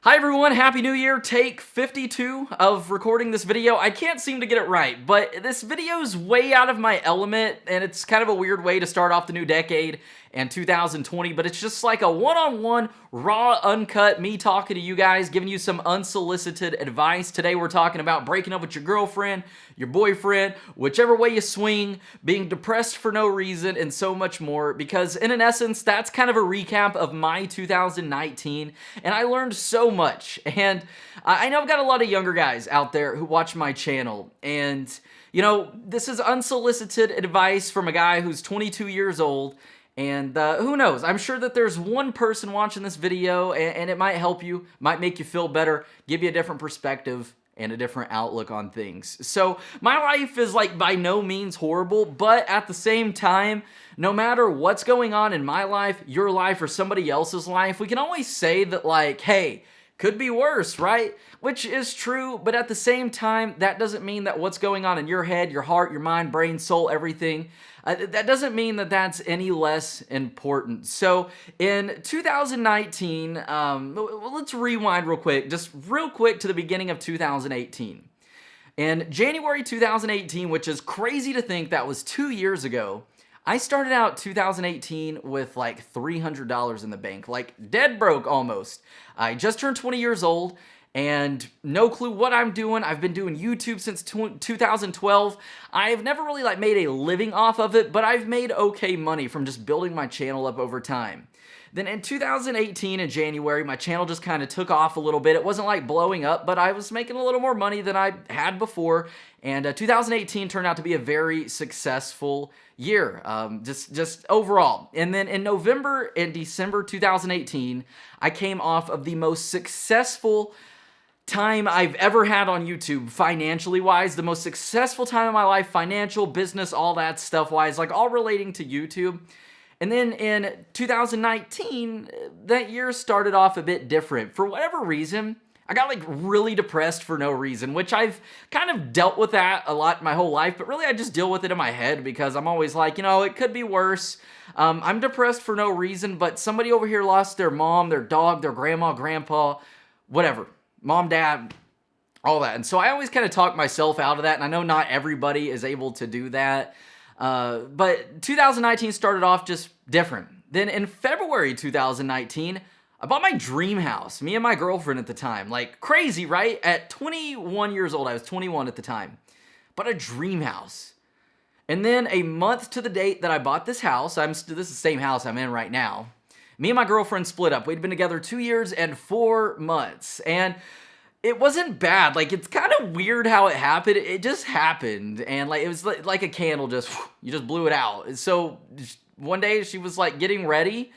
Hi everyone, Happy New Year. Take 52 of recording this video. I can't seem to get it right, but this video is way out of my element, and it's kind of a weird way to start off the new decade and 2020, but it's just like a one-on-one, raw, uncut, me talking to you guys, giving you some unsolicited advice. Today we're talking about breaking up with your girlfriend, your boyfriend, whichever way you swing, being depressed for no reason, and so much more, because in essence, that's kind of a recap of my 2019, and I learned so much. And I know I've got a lot of younger guys out there who watch my channel, and you know, this is unsolicited advice from a guy who's 22 years old. And who knows, I'm sure that there's one person watching this video and it might help you, might make you feel better, give you a different perspective and a different outlook on things. So my life is like by no means horrible, but at the same time, no matter what's going on in my life, your life, or somebody else's life, we can always say that like, hey, could be worse, right? Which is true, but at the same time, that doesn't mean that what's going on in your head, your heart, your mind, brain, soul, everything, that doesn't mean that that's any less important. So in 2019, let's rewind real quick, just real quick to the beginning of 2018. In January 2018, which is crazy to think that was 2 years ago, I started out 2018 with like $300 in the bank, like dead broke almost. I just turned 20 years old and no clue what I'm doing. I've been doing YouTube since 2012. I've never really like made a living off of it, but I've made okay money from just building my channel up over time. Then in 2018 in January, my channel just kind of took off a little bit. It wasn't like blowing up, but I was making a little more money than I had before. And 2018 turned out to be a very successful year, just overall. And then in November and December 2018, I came off of the most successful time I've ever had on YouTube, financially wise, the most successful time of my life, financial, business, all that stuff wise, like all relating to YouTube. And then in 2019, that year started off a bit different. For whatever reason, I got like really depressed for no reason, which I've kind of dealt with that a lot my whole life, but really I just deal with it in my head because I'm always like, you know, it could be worse. I'm depressed for no reason, but somebody over here lost their mom, their dog, their grandma, grandpa, whatever, mom, dad, all that. And so I always kind of talk myself out of that, and I know not everybody is able to do that. But 2019 started off just different. Then in February 2019, I bought my dream house, me and my girlfriend at the time. Like crazy, right? At 21 years old, I was 21 at the time. Bought a dream house. And then a month to the date that I bought this house, this is the same house I'm in right now. Me and my girlfriend split up. We'd been together 2 years and 4 months. And it wasn't bad. Like, it's kind of weird how it happened. It just happened. And like, it was like a candle, just, you just blew it out. So one day she was like getting ready,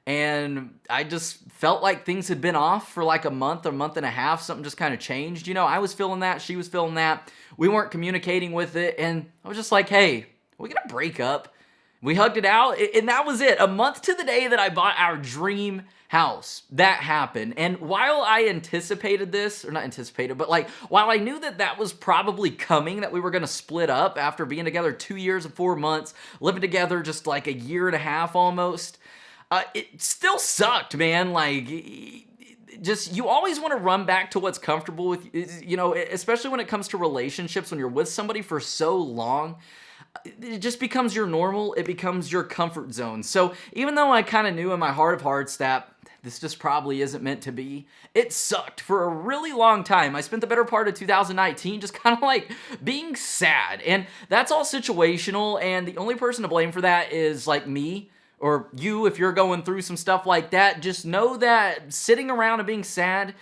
and I just felt like things had been off for like a month and a half. Something just kind of changed. You know, I was feeling that. She was feeling that. We weren't communicating with it. And I was just like, hey, are we going to break up? We hugged it out. And that was it. A month to the day that I bought our dream house, that happened. And while I anticipated this, or not anticipated, but like while I knew that that was probably coming, that we were going to split up after being together 2 years and 4 months, living together just like a year and a half almost, it still sucked, man. Like, just, you always want to run back to what's comfortable with, you know, especially when it comes to relationships, when you're with somebody for so long, it just becomes your normal, it becomes your comfort zone. So even though I kind of knew in my heart of hearts that this just probably isn't meant to be, it sucked for a really long time. I spent the better part of 2019 just kind of like being sad, and that's all situational, and the only person to blame for that is like me, or you if you're going through some stuff like that. Just know that sitting around and being sad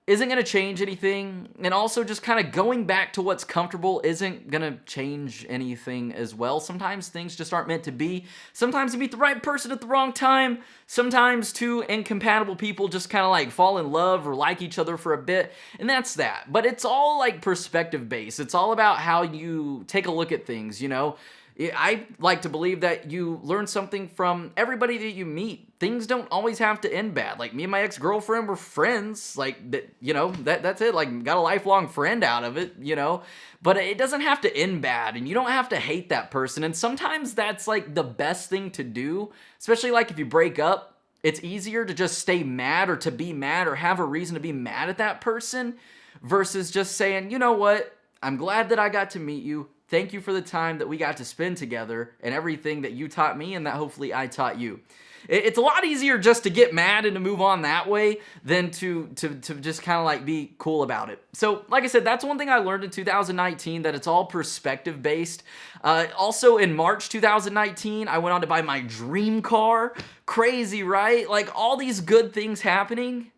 isn't going to change anything, and also just kind of going back to what's comfortable isn't going to change anything as well. Sometimes things just aren't meant to be. Sometimes you meet the right person at the wrong time. Sometimes two incompatible people just kind of like fall in love or like each other for a bit, and that's that. But it's all like perspective based. It's all about how you take a look at things, you know? I like to believe that you learn something from everybody that you meet. Things don't always have to end bad. Like, me and my ex-girlfriend were friends. Like, you know, that's it. Like, got a lifelong friend out of it, you know. But it doesn't have to end bad, and you don't have to hate that person. And sometimes that's, like, the best thing to do, especially, like, if you break up. it's easier to just stay mad or to be mad or have a reason to be mad at that person versus just saying, you know what, I'm glad that I got to meet you. Thank you for the time that we got to spend together and everything that you taught me and that hopefully I taught you. It's a lot easier just to get mad and to move on that way than to just kind of like be cool about it. So like I said, that's one thing I learned in 2019, that it's all perspective based. Also in March 2019, I went on to buy my dream car. Crazy, right? Like all these good things happening.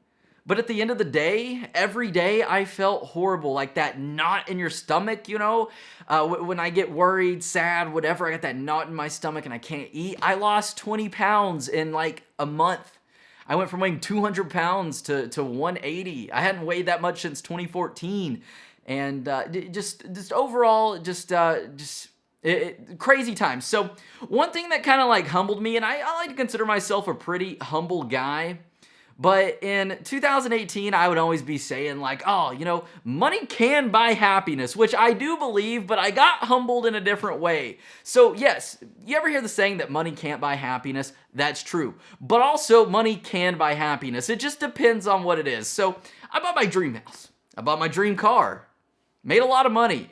But at the end of the day, every day I felt horrible, like that knot in your stomach, you know? When I get worried, sad, whatever, I got that knot in my stomach and I can't eat. I lost 20 pounds in like a month. I went from weighing 200 pounds to 180. I hadn't weighed that much since 2014. And just overall, crazy times. So one thing that kind of like humbled me, and I like to consider myself a pretty humble guy, but in 2018, I would always be saying like, oh, you know, money can buy happiness, which I do believe, but I got humbled in a different way. So yes, you ever hear the saying that money can't buy happiness? That's true. But also money can buy happiness. It just depends on what it is. So I bought my dream house. I bought my dream car. Made a lot of money.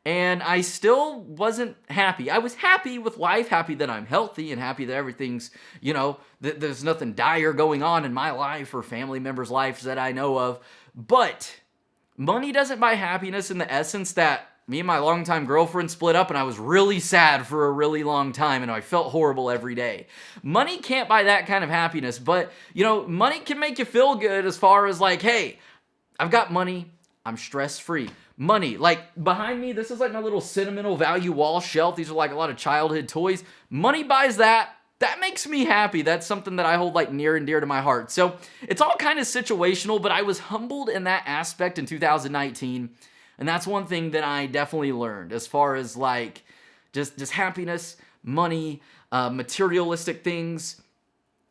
And I still wasn't happy. I was happy with life, happy that I'm healthy and happy that everything's, you know, there's nothing dire going on in my life or family members' lives that I know of. But money doesn't buy happiness in the essence that me and my longtime girlfriend split up and I was really sad for a really long time and I felt horrible every day. Money can't buy that kind of happiness, but, you know, money can make you feel good as far as like, hey, I've got money, I'm stress-free. Money, like behind me, this is like my little sentimental value wall shelf. These are like a lot of childhood toys. Money buys that. That makes me happy. That's something that I hold like near and dear to my heart. So it's all kind of situational, but I was humbled in that aspect in 2019. And that's one thing that I definitely learned as far as like just happiness, money, materialistic things.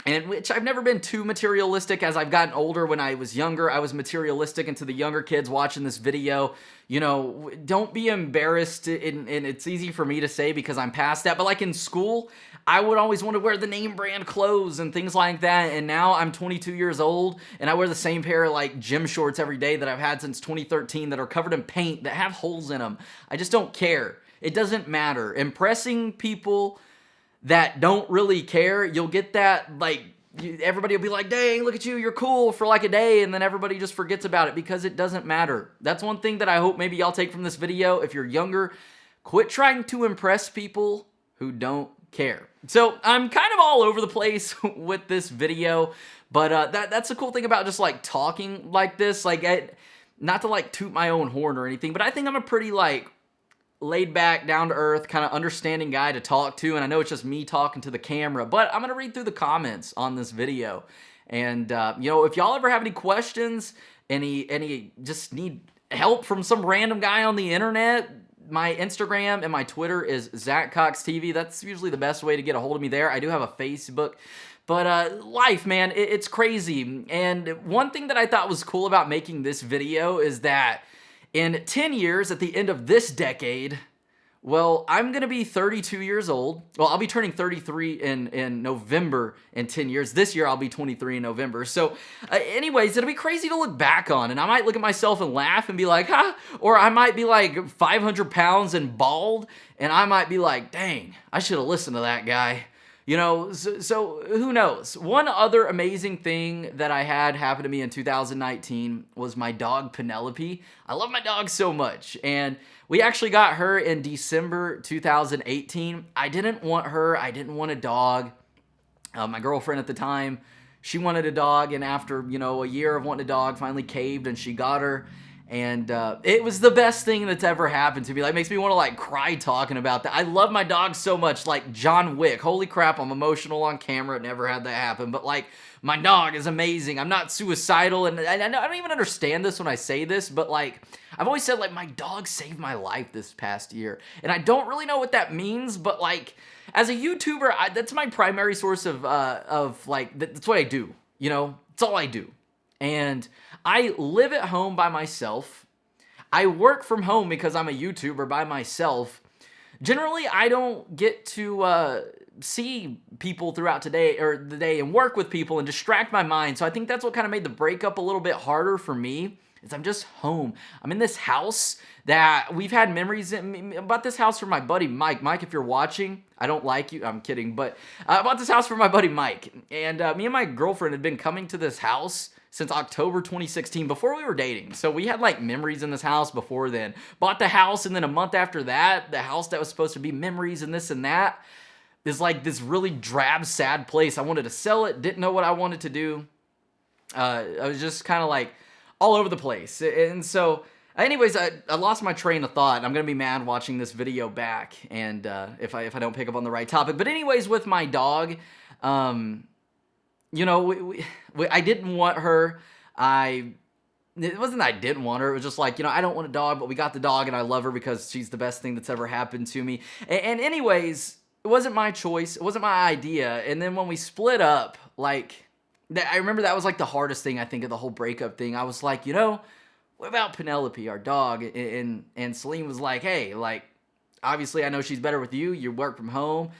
And which I've never been too materialistic as I've gotten older. When I was younger, I was materialistic. And to the younger kids watching this video, you know, don't be embarrassed. And it's easy for me to say because I'm past that. But like in school, I would always want to wear the name brand clothes and things like that. And now I'm 22 years old and I wear the same pair of like gym shorts every day that I've had since 2013 that are covered in paint that have holes in them. I just don't care. It doesn't matter. Impressing people that don't really care, you'll get that, like, everybody will be like, dang, look at you, you're cool for like a day, and then everybody just forgets about it because it doesn't matter. That's one thing that I hope maybe y'all take from this video. If you're younger, quit trying to impress people who don't care. So I'm kind of all over the place with this video, but that's the cool thing about just like talking like this. Like, not to like toot my own horn or anything, but I think I'm a pretty like laid back, down to earth, kind of understanding guy to talk to. And I know it's just me talking to the camera, but I'm going to read through the comments on this video. And, you know, if y'all ever have any questions, any just need help from some random guy on the internet, my Instagram and my Twitter is ZacCoxTV. That's usually the best way to get a hold of me there. I do have a Facebook. But life, man, it's crazy. And one thing that I thought was cool about making this video is that in 10 years, at the end of this decade, well, I'm going to be 32 years old. Well, I'll be turning 33 in November in 10 years. This year, I'll be 23 in November. So anyways, it'll be crazy to look back on. And I might look at myself and laugh and be like, huh? Or I might be like 500 pounds and bald. And I might be like, dang, I should have listened to that guy. You know, so who knows? One other amazing thing that I had happen to me in 2019 was my dog, Penelope. I love my dog so much. And we actually got her in December 2018. I didn't want her. I didn't want a dog. My girlfriend at the time, she wanted a dog. And after, you know, a year of wanting a dog, finally caved and she got her. And it was the best thing that's ever happened to me. Like, makes me want to like cry talking about that. I love my dog so much, like John Wick. Holy crap, I'm emotional on camera. Never had that happen. But like, my dog is amazing. I'm not suicidal, and I don't even understand this when I say this, but like, I've always said like my dog saved my life this past year, and I don't really know what that means. But like, as a YouTuber, that's my primary source of like that's what I do. You know, it's all I do. And I live at home by myself. I work from home because I'm a YouTuber by myself. Generally, I don't get to see people throughout today or the day and work with people and distract my mind. So I think that's what kind of made the breakup a little bit harder for me. Is I'm just home. I'm in this house that we've had memories about this house from my buddy Mike. Mike, if you're watching, I don't like you. I'm kidding, but I bought this house for my buddy Mike. And me and my girlfriend had been coming to this house since October 2016, before we were dating. So we had like memories in this house before then. Bought the house, and then a month after that, the house that was supposed to be memories and this and that is like this really drab, sad place. I wanted to sell it, didn't know what I wanted to do. I was just kind of like all over the place. And so anyways, I lost my train of thought. I'm going to be mad watching this video back, and if I don't pick up on the right topic. But anyways, with my dog, you know, I didn't want her. It wasn't that I didn't want her. It was just like, you know, I don't want a dog, but we got the dog, and I love her because she's the best thing that's ever happened to me. And anyways, it wasn't my choice. It wasn't my idea. And then when we split up, like, I remember that was like the hardest thing, I think, of the whole breakup thing. I was like, you know, what about Penelope, our dog? And Celine was like, hey, like, obviously I know she's better with you. You work from home.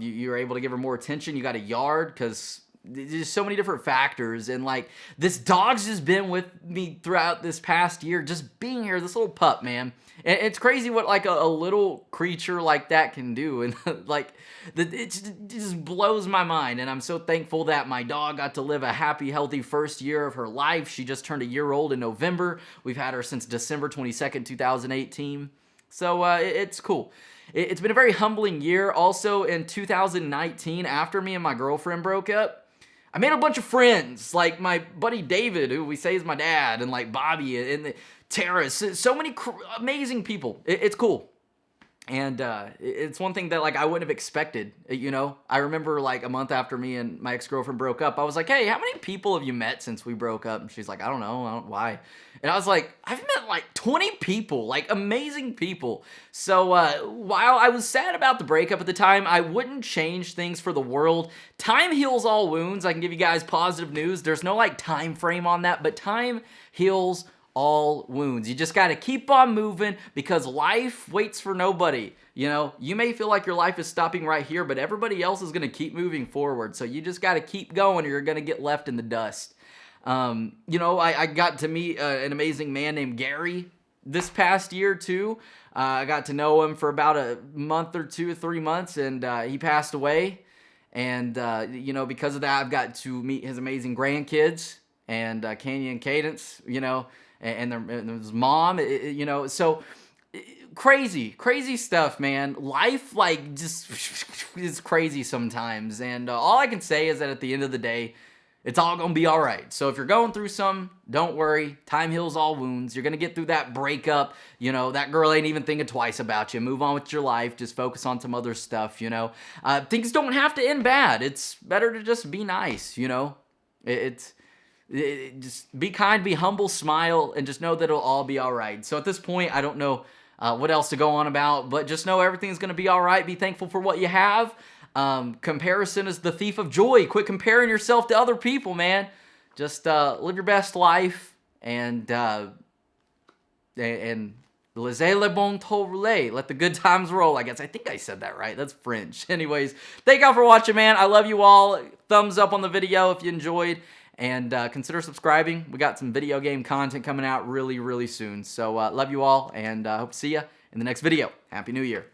You're able to give her more attention. You got a yard, because there's so many different factors. And like, this dog's just been with me throughout this past year, just being here, this little pup, man. And it's crazy what like a little creature like that can do. And like, it just blows my mind. And I'm so thankful that my dog got to live a happy, healthy first year of her life. She just turned a year old in November. We've had her since December 22nd, 2018. So it's cool. It's been a very humbling year. Also in 2019, after me and my girlfriend broke up, I made a bunch of friends, like my buddy David, who we say is my dad, and like Bobby and Tara. So many amazing people. It's cool. And it's one thing that like I wouldn't have expected, you know. I remember like a month after me and my ex-girlfriend broke up, I was like, hey, how many people have you met since we broke up? And she's like, I don't know, why? And I was like, I've met like 20 people, like amazing people. So while I was sad about the breakup at the time, I wouldn't change things for the world. Time heals all wounds. I can give you guys positive news. There's no like time frame on that, but time heals all wounds. You just got to keep on moving, because life waits for nobody. You know, you may feel like your life is stopping right here, but everybody else is going to keep moving forward. So you just got to keep going, or you're going to get left in the dust. You know, I got to meet an amazing man named Gary this past year too. I got to know him for about a month or 2 or 3 months, and he passed away. And, you know, because of that, I've got to meet his amazing grandkids, and Kenya and Cadence, you know, and his mom, you know, so crazy stuff, man. Life, like, just is crazy sometimes. And all I can say is that at the end of the day, it's all going to be all right. So if you're going through some, don't worry. Time heals all wounds. You're going to get through that breakup. You know, that girl ain't even thinking twice about you. Move on with your life. Just focus on some other stuff, you know. Things don't have to end bad. It's better to just be nice, you know. Just be kind, be humble, smile, and just know that it'll all be all right. So at this point, I don't know what else to go on about, but just know everything's going to be all right. Be thankful for what you have. Comparison is the thief of joy. Quit comparing yourself to other people, man. Just live your best life, and laissez le bon temps rouler. Let the good times roll. I guess I think I said that right. That's French. Anyways, thank y'all for watching, man. I love you all. Thumbs up on the video if you enjoyed. And consider subscribing. We got some video game content coming out really soon. So love you all, and hope to see you in the next video. Happy New Year.